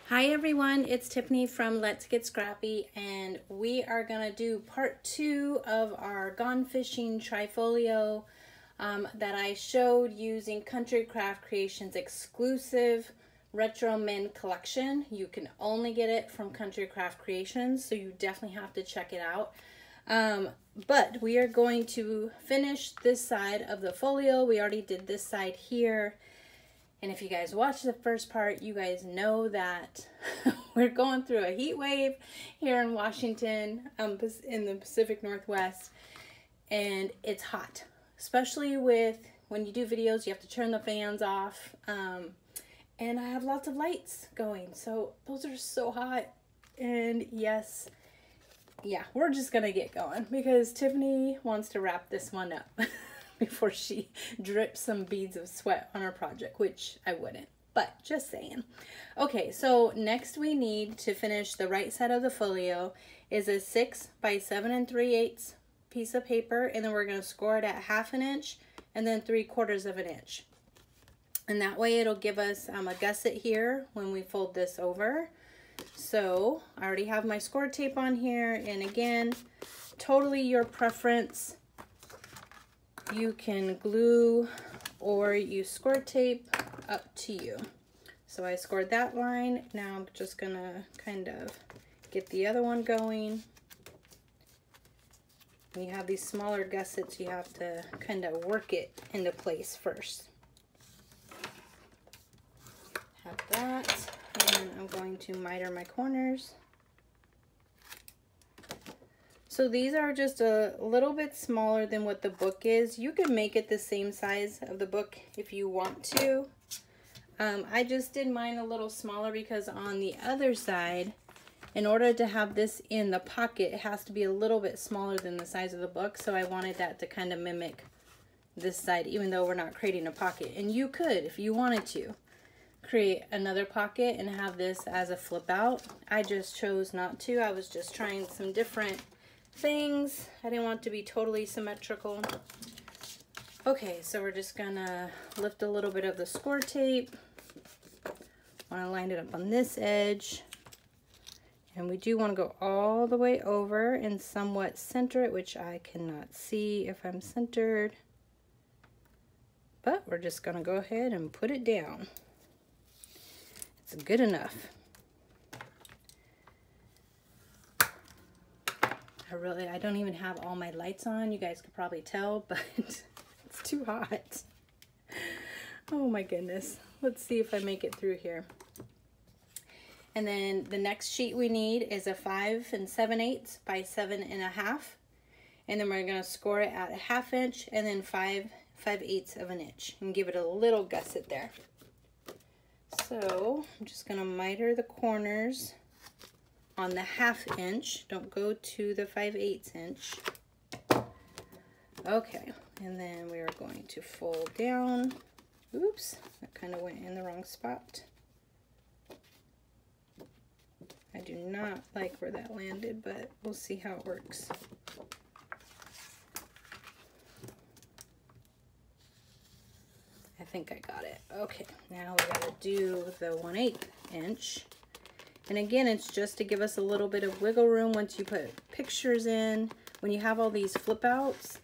Hi everyone, it's Tiffany from Let's Get Scrappy, and we are gonna do part 2 of our Gone Fishing Trifolio that I showed using Country Craft Creations exclusive Retro Men collection. You can only get it from Country Craft Creations, so you definitely have to check it out. But we are going to finish this side of the folio. We already did this side here. And if you guys watched the first part, you guys know that we're going through a heat wave here in Washington, in the Pacific Northwest, and it's hot. Especially with when you do videos, you have to turn the fans off, and I have lots of lights going, so those are so hot. And yes, yeah, we're just gonna get going because Tiffany wants to wrap this one up before she drips some beads of sweat on her project, which I wouldn't, but just saying. Okay, so next we need to finish the right side of the folio is a 6 by 7 3/8 piece of paper, and then we're going to score it at 1/2 inch and then 3/4 of an inch. And that way it'll give us a gusset here when we fold this over. So I already have my score tape on here, and again, totally your preference. You can glue or use score tape, up to you. So I scored that line. Now I'm just gonna kind of get the other one going. When you have these smaller gussets, you have to kind of work it into place first. Have that, and I'm going to miter my corners. So these are just a little bit smaller than what the book is. You can make it the same size of the book if you want to. I just did mine a little smaller because on the other side, in order to have this in the pocket, it has to be a little bit smaller than the size of the book. So I wanted that to kind of mimic this side, even though we're not creating a pocket. And you could, if you wanted to, create another pocket and have this as a flip out. I just chose not to. I was just trying some different things. I didn't want it to be totally symmetrical. Okay, so we're just gonna lift a little bit of the score tape. Want to line it up on this edge, and we do want to go all the way over and somewhat center it, which I cannot see if I'm centered, but we're just gonna go ahead and put it down. It's good enough. I don't even have all my lights on. You guys could probably tell, but it's too hot. Oh my goodness. Let's see if I make it through here. And then the next sheet we need is a 5 7/8 by 7 1/2. And then we're going to score it at 1/2 inch and then 5 5/8 of an inch and give it a little gusset there. So I'm just going to miter the corners on the 1/2 inch. Don't go to the 5/8 inch. Okay, and then we are going to fold down. Oops, that kind of went in the wrong spot. I do not like where that landed, but we'll see how it works. I think I got it. Okay, now we gotta do the 1/8 inch. And again, it's just to give us a little bit of wiggle room once you put pictures in. When you have all these flip outs,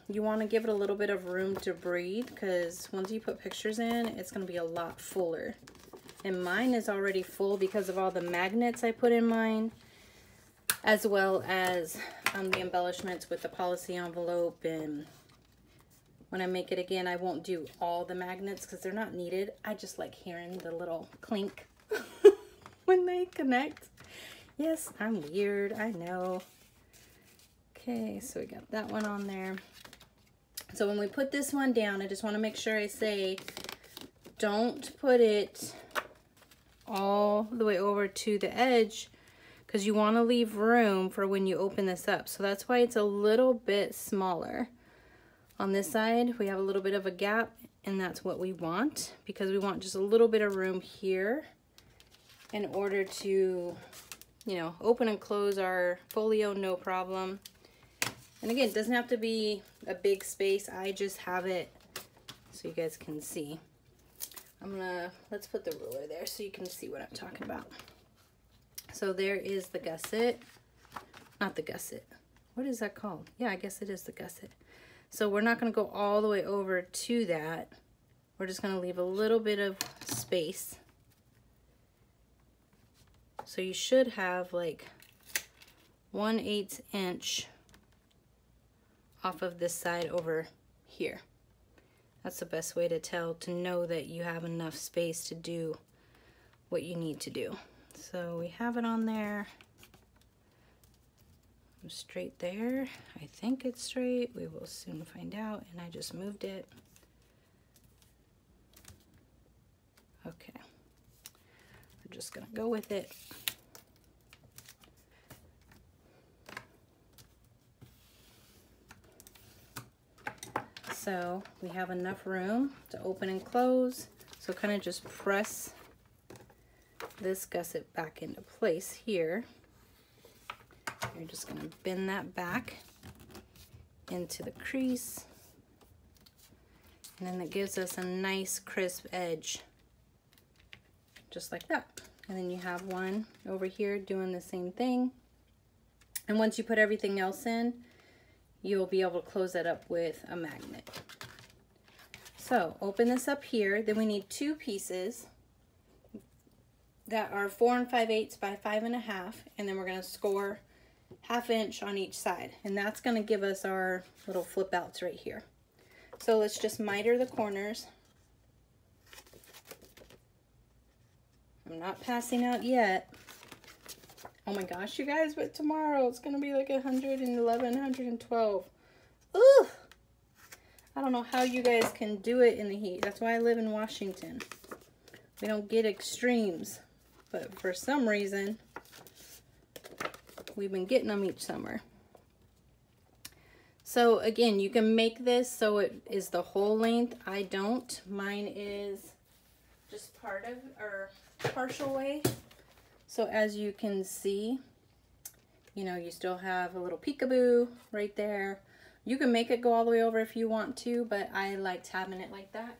you want to give it a little bit of room to breathe, because once you put pictures in, it's going to be a lot fuller. And mine is already full because of all the magnets I put in mine, as well as the embellishments with the policy envelope. And when I make it again, I won't do all the magnets because they're not needed. I just like hearing the little clink when they connect. Yes, I'm weird, I know. Okay, so we got that one on there. So when we put this one down, I just want to make sure I say, don't put it all the way over to the edge, because you want to leave room for when you open this up. So that's why it's a little bit smaller. On this side, we have a little bit of a gap, and that's what we want, because we want just a little bit of room here in order to, you know, open and close our folio, no problem. And again, it doesn't have to be a big space. I just have it so you guys can see. let's put the ruler there so you can see what I'm talking about. So there is the gusset, not the gusset. What is that called? Yeah, I guess it is the gusset. So we're not gonna go all the way over to that. We're just gonna leave a little bit of space. So you should have like 1/8 inch off of this side over here. That's the best way to tell, to know that you have enough space to do what you need to do. So we have it on there. Straight there. I think it's straight. We will soon find out. And I just moved it. Okay. We're just gonna go with it. So we have enough room to open and close. So kind of just press this gusset back into place here. You're just going to bend that back into the crease. And then that gives us a nice crisp edge. Just like that. And then you have one over here doing the same thing. And once you put everything else in, you'll be able to close that up with a magnet. So open this up here. Then we need 2 pieces that are 4 5/8 by 5 1/2, and then we're going to score 1/2 inch on each side, and that's going to give us our little flip outs right here. So let's just miter the corners. I'm not passing out yet. Oh my gosh, you guys, but tomorrow it's going to be like 111, 112. Ooh! I don't know how you guys can do it in the heat. That's why I live in Washington. We don't get extremes, but for some reason, we've been getting them each summer. So again, you can make this so it is the whole length. I don't. Mine is just part of, or partial way. So as you can see, you know, you still have a little peekaboo right there. You can make it go all the way over if you want to, but I liked having it like that.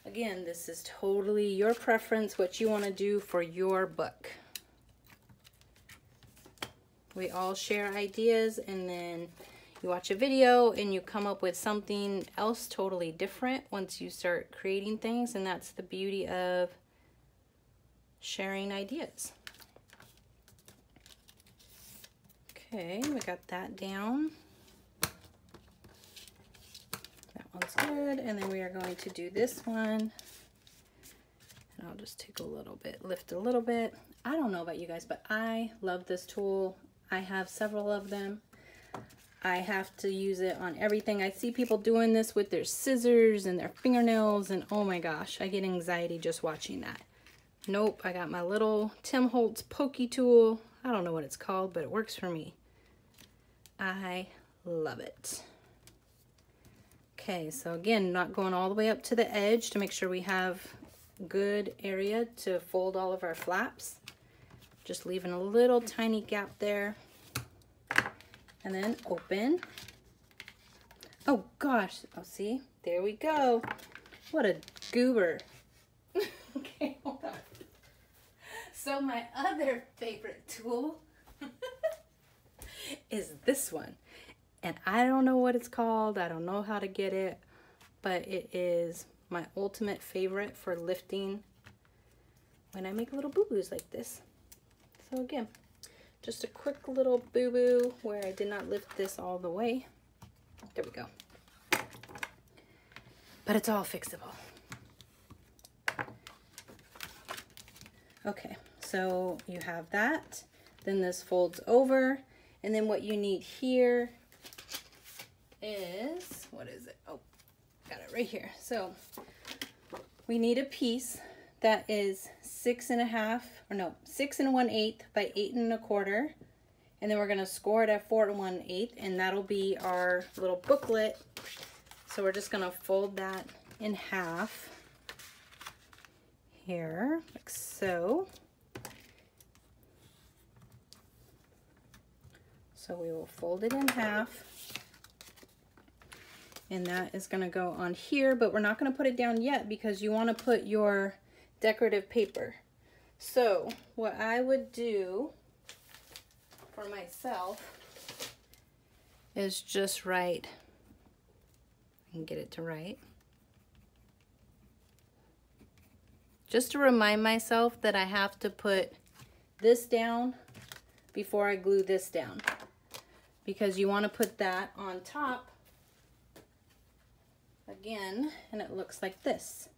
Again, this is totally your preference, what you want to do for your book. We all share ideas, and then you watch a video and you come up with something else totally different once you start creating things, and that's the beauty of sharing ideas. Okay, we got that down. That one's good, and then we are going to do this one. And I'll just take a little bit, lift a little bit. I don't know about you guys, but I love this tool. I have several of them. I have to use it on everything. I see people doing this with their scissors and their fingernails, and oh my gosh, I get anxiety just watching that. Nope, I got my little Tim Holtz pokey tool. I don't know what it's called, but it works for me. I love it. Okay, so again, not going all the way up to the edge to make sure we have good area to fold all of our flaps. Just leaving a little tiny gap there. And then open. Oh gosh, oh see, there we go. What a goober. Okay, hold on. So my other favorite tool is this one. And I don't know what it's called. I don't know how to get it, but it is my ultimate favorite for lifting when I make little boo-boos like this. So again, just a quick little boo-boo where I did not lift this all the way. There we go. But it's all fixable. Okay, so you have that. Then this folds over. And then what you need here is, what is it? Oh, got it right here. So we need a piece that is 6 1/8 by 8 1/4. And then we're gonna score it at 4 1/8, and that'll be our little booklet. So we're just gonna fold that in half here, like so. So we will fold it in half. and that is going to go on here, but we're not going to put it down yet because you want to put your decorative paper. So what I would do for myself is just write, I can get it to write, just to remind myself that I have to put this down before I glue this down, because you want to put that on top again, and it looks like this.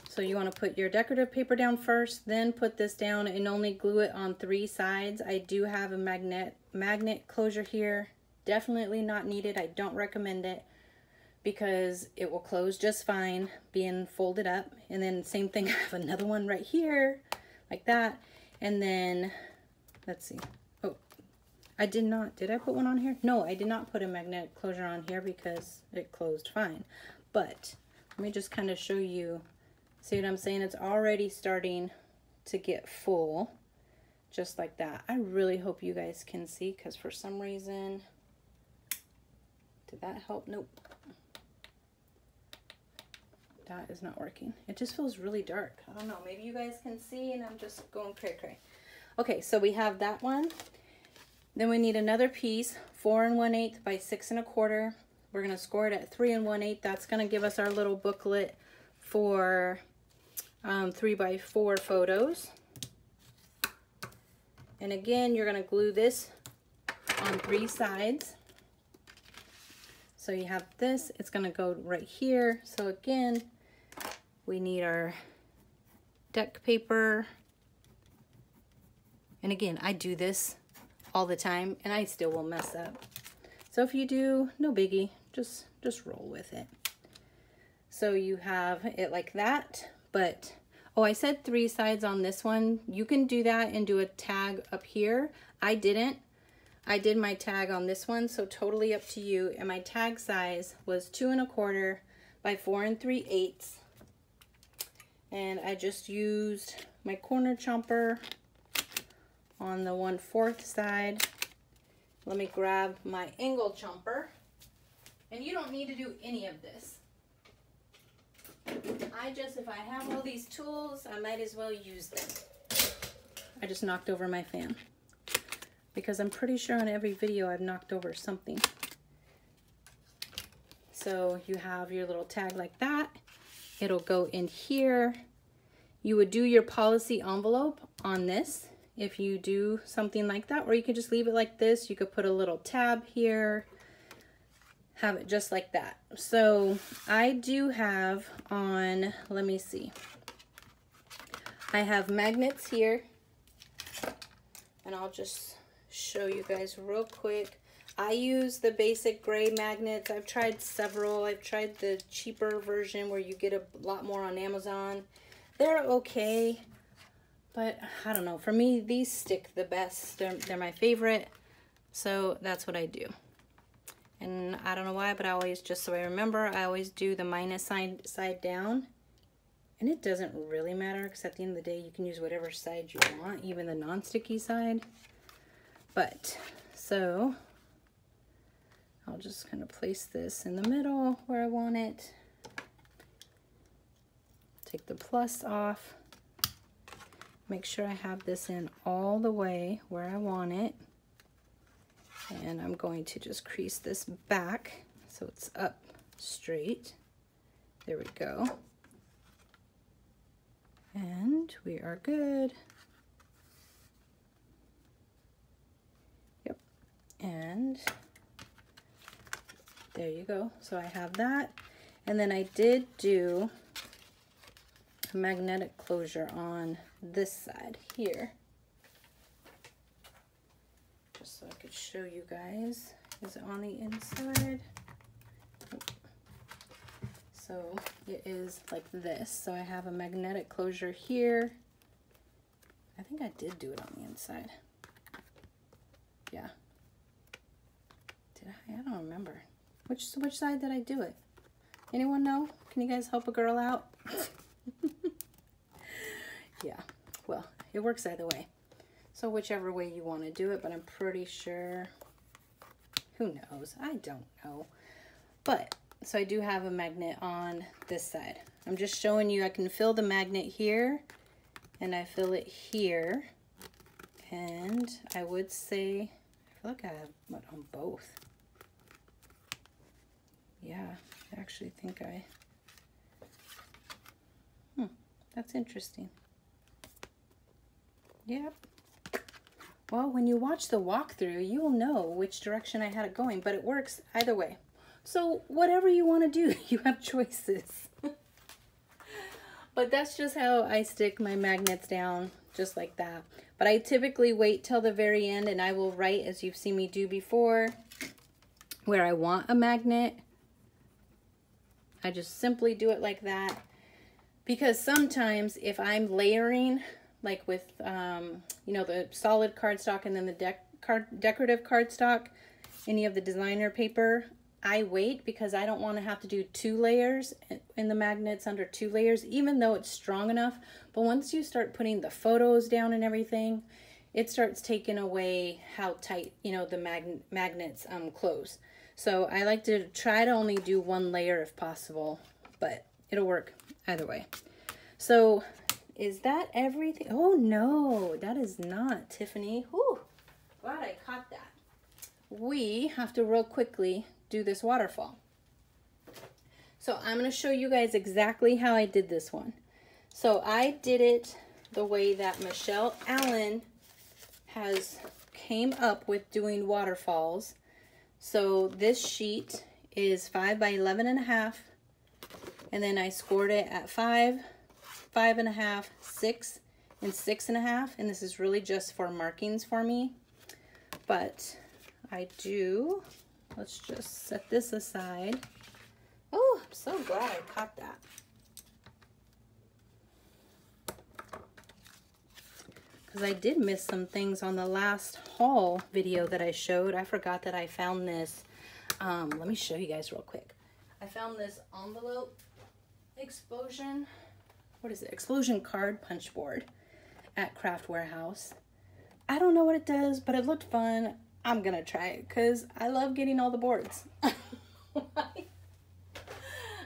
So you want to put your decorative paper down first, then put this down, and only glue it on 3 sides. I do have a magnet closure here. Definitely not needed. I don't recommend it because it will close just fine being folded up. And then same thing, I have another one right here like that. And then let's see. Oh, I did not. Did I put one on here? No, I did not put a magnetic closure on here because it closed fine. But let me just kind of show you. See what I'm saying? It's already starting to get full, just like that. I really hope you guys can see, because for some reason, did that help? Nope. That is not working. It just feels really dark. I don't know. Maybe you guys can see and I'm just going cray cray. Okay, so we have that one. Then we need another piece, 4 1/8 by 6 1/4. We're going to score it at 3 1/8. That's going to give us our little booklet for 3 by 4 photos. And again, you're going to glue this on 3 sides. So you have this, it's going to go right here. So again, we need our deck paper. And again, I do this all the time and I still will mess up. So if you do, no biggie, just roll with it. So you have it like that, but, oh, I said 3 sides on this one. You can do that and do a tag up here. I didn't. I did my tag on this one, so totally up to you. And my tag size was 2 1/4 by 4 3/8. And I just used my corner chomper on the 1/4 side. Let me grab my angle chomper. And you don't need to do any of this. If I have all these tools, I might as well use them. I just knocked over my fan, because I'm pretty sure in every video I've knocked over something. So you have your little tag like that. It'll go in here. You would do your policy envelope on this if you do something like that, or you could just leave it like this. You could put a little tab here, have it just like that. So I do have on, let me see. I have magnets here, and I'll just show you guys real quick. I use the basic gray magnets. I've tried several. I've tried the cheaper version where you get a lot more on Amazon. They're okay, but I don't know. For me, these stick the best. They're my favorite, so that's what I do. And I don't know why, but I always, just so I remember, I always do the minus side down. And it doesn't really matter, because at the end of the day, you can use whatever side you want, even the non-sticky side. But, so, I'll just kind of place this in the middle where I want it. Take the plus off. Make sure I have this in all the way where I want it. And I'm going to just crease this back so it's up straight. There we go. And we are good. Yep. And there you go. So I have that. And then I did do a magnetic closure on this side here. Just so I could show you guys. Is it on the inside? So it is like this. So I have a magnetic closure here. I think I did do it on the inside. Yeah. Did I? I don't remember. Which side did I do it? Anyone know? Can you guys help a girl out? Yeah. Well, it works either way. So whichever way you want to do it, but I'm pretty sure. Who knows? I don't know. But, so I do have a magnet on this side. I'm just showing you I can fill the magnet here and I fill it here. And I would say, I feel like I have one on both. Yeah, I actually think that's interesting. Yep. Well, when you watch the walkthrough, you will know which direction I had it going, but it works either way. So whatever you want to do, you have choices. But that's just how I stick my magnets down, just like that. But I typically wait till the very end and I will write, as you've seen me do before, where I want a magnet. I just simply do it like that. Because sometimes if I'm layering, like with, you know, the solid cardstock and then the decorative cardstock, any of the designer paper, I wait because I don't want to have to do 2 layers in the magnets under 2 layers, even though it's strong enough. But once you start putting the photos down and everything, it starts taking away how tight, you know, the magnets close. So I like to try to only do 1 layer if possible, but it'll work either way. So is that everything? Oh no, that is not, Tiffany. Whew, glad I caught that. We have to real quickly do this waterfall. So I'm going to show you guys exactly how I did this one. So I did it the way that Michelle Allen came up with doing waterfalls. So this sheet is 5 by 11.5, and then I scored it at 5, 5.5, 6, and 6.5, and this is really just for markings for me. But I do, let's just set this aside. Oh, I'm so glad I caught that. Because I did miss some things on the last haul video that I showed. I forgot that I found this. Let me show you guys real quick. I found this envelope explosion. What is it? Explosion card punch board at Craft Warehouse. I don't know what it does, but it looked fun. I'm gonna try it because I love getting all the boards.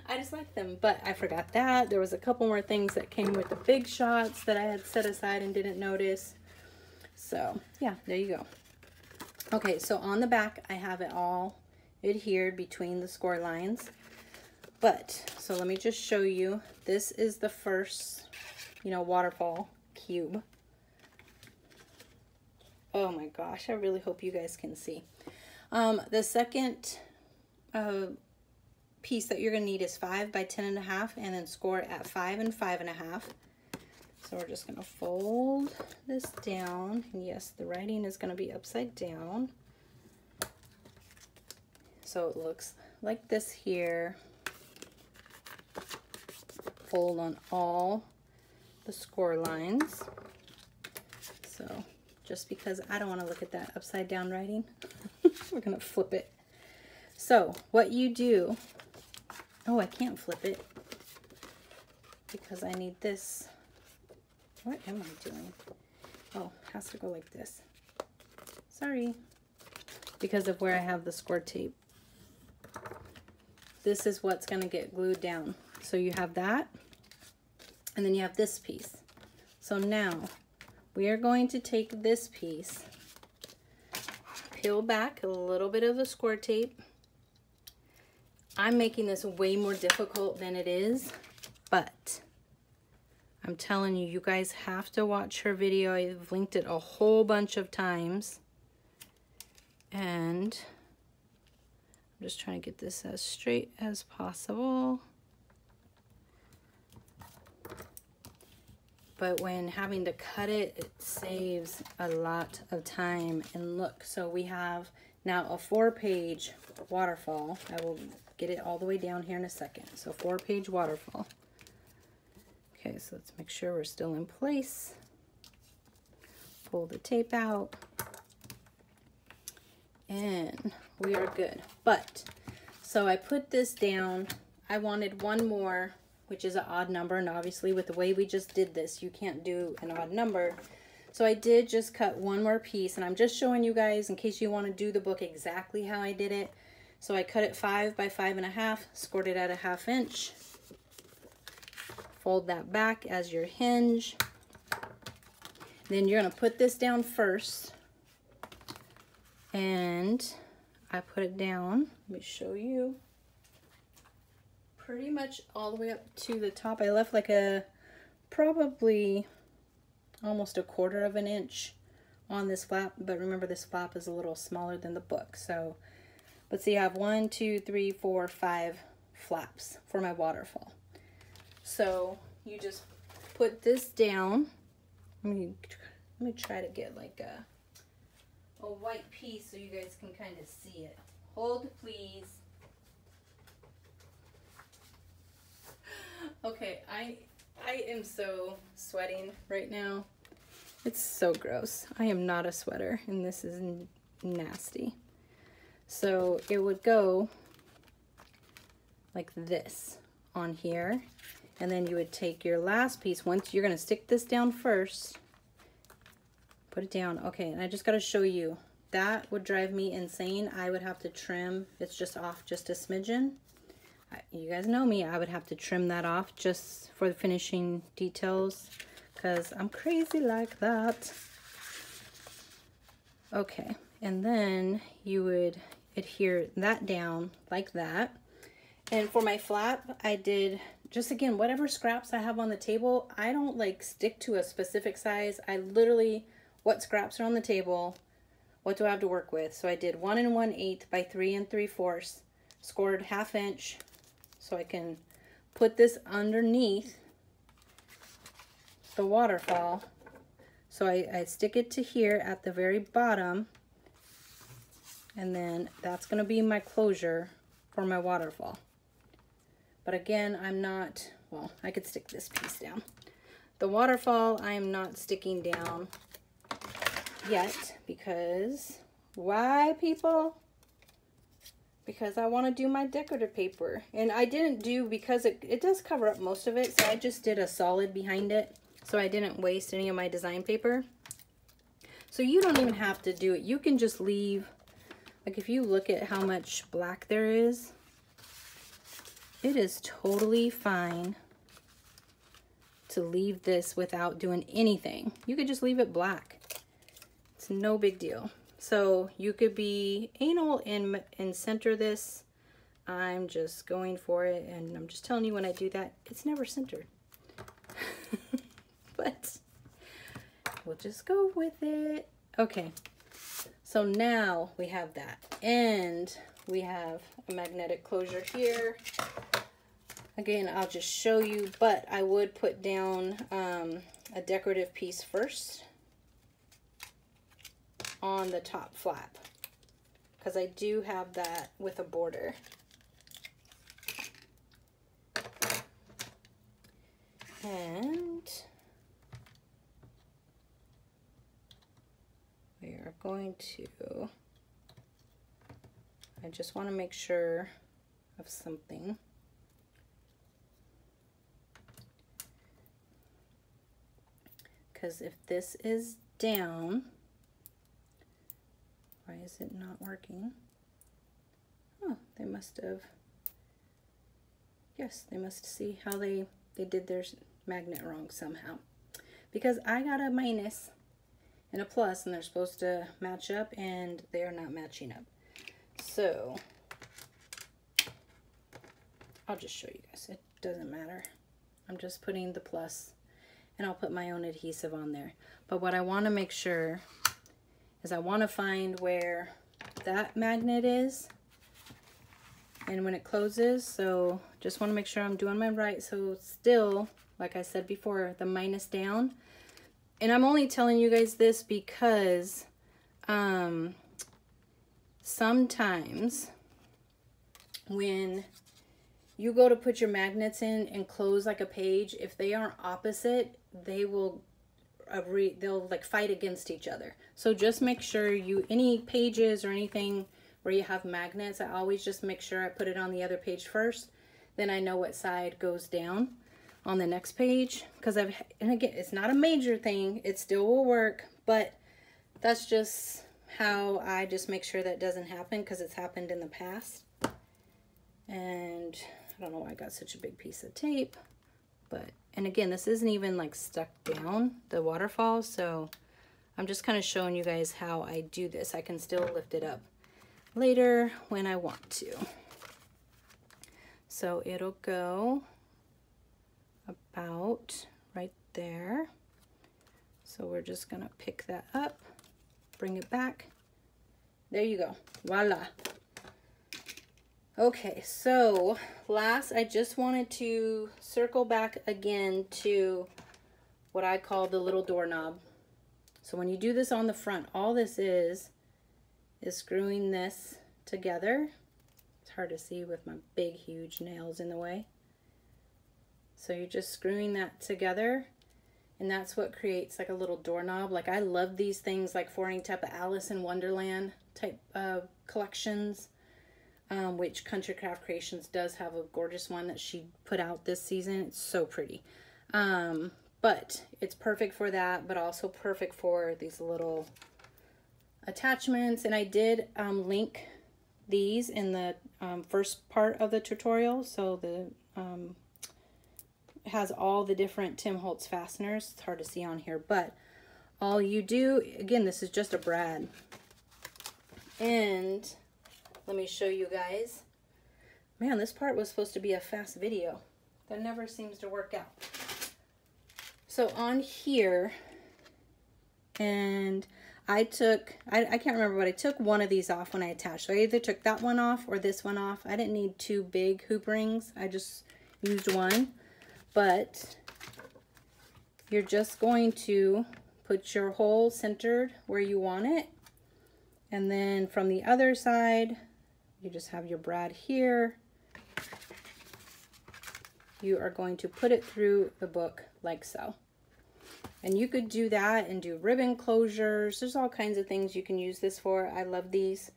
I just like them, but I forgot that. There was a couple more things that came with the big shots that I had set aside and didn't notice. So yeah, there you go. Okay, so on the back, I have it all adhered between the score lines. But, so let me just show you. This is the first, you know, waterfall cube. Oh my gosh, I really hope you guys can see. The second piece that you're gonna need is 5 by 10.5 and then score it at 5 and 5.5. So we're just gonna fold this down. And yes, the writing is gonna be upside down. So it looks like this here. Fold on all the score lines. So just because I don't want to look at that upside down writing, we're gonna flip it. So what you do, oh, I can't flip it because I need this. What am I doing? Oh, it has to go like this. Sorry, because of where I have the score tape. This is what's gonna get glued down. So you have that, and then you have this piece. So now we are going to take this piece, peel back a little bit of the score tape. I'm making this way more difficult than it is, but I'm telling you, you guys have to watch her video. I've linked it a whole bunch of times. And I'm just trying to get this as straight as possible. But when having to cut it, it saves a lot of time. And look, so we have now a 4-page waterfall. I will get it all the way down here in a second. So 4-page waterfall. Okay, so let's make sure we're still in place. Pull the tape out. And we are good. But, so I put this down. I wanted one more, which is an odd number, and obviously with the way we just did this, you can't do an odd number. So I did just cut one more piece, and I'm just showing you guys in case you want to do the book exactly how I did it. So I cut it 5 by 5.5, scored it at a 1/2 inch. Fold that back as your hinge. Then you're gonna put this down first. And I put it down, let me show you, pretty much all the way up to the top. I left like probably almost 1/4 of an inch on this flap, but remember this flap is a little smaller than the book. So let's see, I have 1, 2, 3, 4, 5 flaps for my waterfall. So you just put this down. Let me try to get like a white piece so you guys can kind of see it. Hold, please. Okay, I am so sweating right now. It's so gross. I am not a sweater, and this is nasty. So it would go like this on here, and then you would take your last piece. Once you're gonna stick this down first, put it down. Okay, and I just gotta show you. That would drive me insane. I would have to trim. It's just off just a smidgen. You guys know me. I would have to trim that off just for the finishing details because I'm crazy like that. Okay, and then you would adhere that down like that. And for my flap, I did just, again, whatever scraps I have on the table. I don't like stick to a specific size. I literally, what scraps are on the table, what do I have to work with? So I did 1 1/8 by 3 3/4, scored 1/2 inch so I can put this underneath the waterfall. So I stick it to here at the very bottom, and then that's gonna be my closure for my waterfall. But again, I'm not, well, I could stick this piece down. The waterfall, I am not sticking down yet because, why, people? Because I want to do my decorative paper. And I didn't do, because it does cover up most of it, so I just did a solid behind it, so I didn't waste any of my design paper. So you don't even have to do it. You can just leave, like if you look at how much black there is, it is totally fine to leave this without doing anything. You could just leave it black. It's no big deal. So you could be anal and center this. I'm just going for it, and I'm just telling you, when I do that, it's never centered. But we'll just go with it. Okay, so now we have that, and we have a magnetic closure here. Again, I'll just show you, but I would put down a decorative piece first on the top flap, because I do have that with a border. And we are going to, I just want to make sure of something. Because if this is down, why is it not working? Oh, they must have, yes, they must see how they did their magnet wrong somehow. Because I got a minus and a plus, and they're supposed to match up, and they are not matching up. So I'll just show you guys. It doesn't matter. I'm just putting the plus, and I'll put my own adhesive on there. But what I want to make sure is I want to find where that magnet is and when it closes. So just want to make sure I'm doing my right. So still, like I said before, the minus down. And I'm only telling you guys this because sometimes when you go to put your magnets in and close like a page, if they aren't opposite, they will they'll like fight against each other. So just make sure any pages or anything where you have magnets, I always just make sure I put it on the other page first, then I know what side goes down on the next page. Because and again, it's not a major thing, it still will work, but that's just how I just make sure that doesn't happen, because it's happened in the past. And I don't know why I got such a big piece of tape, but, and again, this isn't even like stuck down, the waterfall, so I'm just kind of showing you guys how I do this. I can still lift it up later when I want to. So it'll go about right there. So we're just gonna pick that up, bring it back. There you go, voila. Okay, so last, I just wanted to circle back again to what I call the little doorknob. So when you do this on the front, all this is screwing this together. It's hard to see with my big, huge nails in the way. So you're just screwing that together, and that's what creates like a little doorknob. Like, I love these things, like for any type of Alice in Wonderland type collections. Which Country Craft Creations does have a gorgeous one that she put out this season. It's so pretty. But it's perfect for that, but also perfect for these little attachments. And I did link these in the first part of the tutorial. So the it has all the different Tim Holtz fasteners. It's hard to see on here, but all you do, again, this is just a brad. And let me show you guys. Man, this part was supposed to be a fast video. That never seems to work out. So on here, and I took, I can't remember, but I took one of these off when I attached. So I either took that one off or this one off. I didn't need two big hoop rings. I just used one. But you're just going to put your hole centered where you want it. And then from the other side, you just have your brad here. You are going to put it through the book like so. And you could do that and do ribbon closures. There's all kinds of things you can use this for. I love these.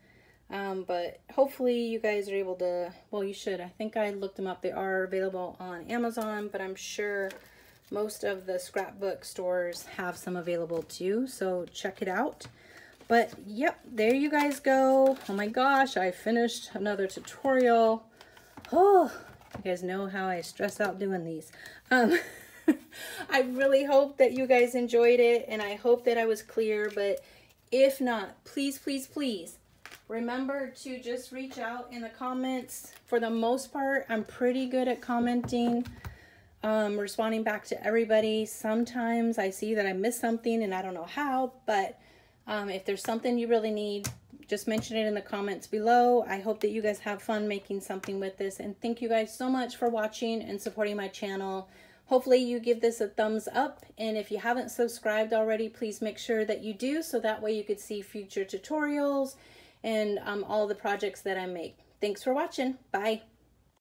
But hopefully you guys are able to, well, you should. I think I looked them up. They are available on Amazon, but I'm sure most of the scrapbook stores have some available too. So check it out. But yep, there you guys go. Oh my gosh, I finished another tutorial. Oh, you guys know how I stress out doing these. I really hope that you guys enjoyed it, and I hope that I was clear, but if not, please, please, please remember to just reach out in the comments. For the most part, I'm pretty good at commenting, responding back to everybody. Sometimes I see that I missed something and I don't know how, but if there's something you really need, just mention it in the comments below. I hope that you guys have fun making something with this, and thank you guys so much for watching and supporting my channel. Hopefully you give this a thumbs up, and if you haven't subscribed already, please make sure that you do, so that way you could see future tutorials and all the projects that I make. Thanks for watching. Bye.